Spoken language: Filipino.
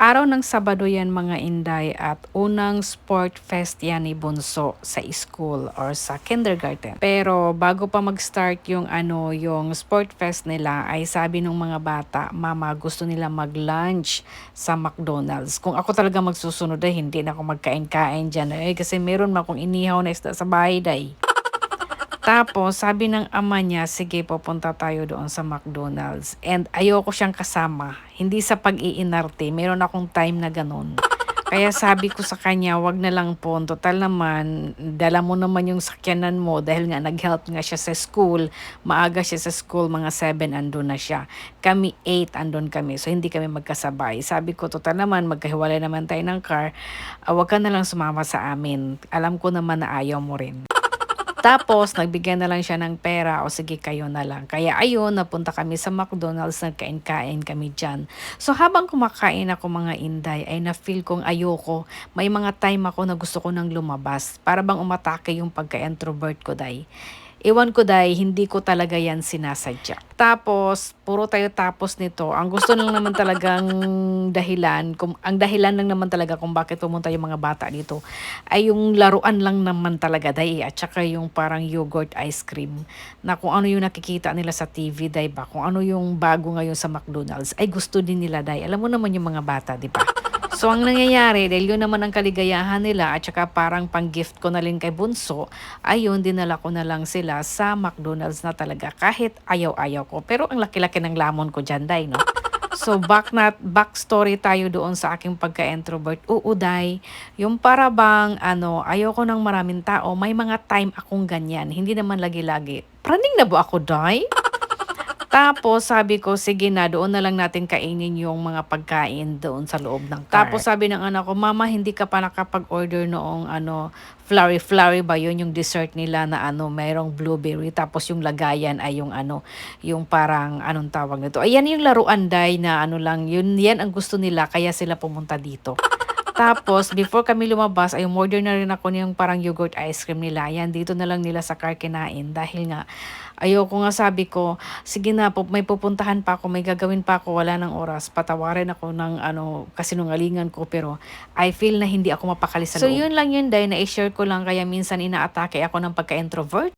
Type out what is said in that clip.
Araw ng Sabado yan mga Inday at unang sport fest yan ni Bunso sa school or sa kindergarten. Pero bago pa mag-start yung yung sport fest nila ay sabi ng mga bata, "Mama, gusto nila mag-lunch sa McDonald's." Kung ako talaga magsusunod ay hindi na ako magkain-kain diyan kasi meron man akong inihaw na isda sa bahay day. Tapos sabi ng ama niya, "Sige pupunta tayo doon sa McDonald's." And ayoko siyang kasama, hindi sa pag-iinarte, meron akong time na gano'n. Kaya sabi ko sa kanya, "Wag na lang po, total naman dala mo naman yung sakyanan mo." Dahil nga nag-help nga siya sa school, maaga siya sa school, mga 7 andun na siya. Kami 8 andun kami, so hindi kami magkasabay. Sabi ko, "Total naman magkahiwalay naman tayo ng car, wag ka na lang sumama sa amin. Alam ko naman na ayaw mo rin." Tapos nagbigay na lang siya ng pera, "O sige kayo na lang." Kaya ayun, napunta kami sa McDonald's, nagkain-kain kami diyan. So habang kumakain ako mga Inday ay na-feel kong ayoko. May mga time ako na gusto ko nang lumabas. Para bang umatake yung pagka-introvert ko day. Ewan ko day, hindi ko talaga yan sinasadya. Tapos, puro tayo tapos nito. Ang gusto lang naman talagang ang dahilan lang naman talaga kung bakit pumunta yung mga bata dito ay yung laruan lang naman talaga day at saka yung parang yogurt ice cream na kung ano yung nakikita nila sa TV day ba, kung ano yung bago ngayon sa McDonald's ay gusto din nila day. Alam mo naman yung mga bata, di ba? So, ang nangyayari, dahil yun naman ang kaligayahan nila at saka parang pang-gift ko na rin kay Bunso, ayun, dinala ko na lang sila sa McDonald's na talaga kahit ayaw-ayaw ko. Pero ang laki-laki ng lamon ko dyan, day, no? So, backstory tayo doon sa aking pagka-introvert. Oo, day, yung para bang, ayoko ng maraming tao, may mga time akong ganyan. Hindi naman lagi-lagi. Praning na ba ako, day? Tapos sabi ko, "Sige na, doon na lang natin kainin yung mga pagkain doon sa loob ng car." Tapos sabi ng anak ko, "Mama, hindi ka pa nakapag-order noong flurry flurry ba yun, yung dessert nila na mayroong blueberry tapos yung lagayan ay yung yung parang anong tawag nito? Ayan yung laruan day na lang, yun yan ang gusto nila kaya sila pumunta dito." Tapos before kami lumabas ay umorder na rin ako niyang parang yogurt ice cream nila. Yan, dito na lang nila sa car kinain dahil nga ayoko nga sabi ko, "Sige na po, may pupuntahan pa ako, may gagawin pa ako, wala ng oras." Patawarin ako ng kasinungalingan ko pero I feel na hindi ako mapakali sa loob. So yun lang yun day, na i-share ko lang kaya minsan inaatake ako ng pagka-introvert.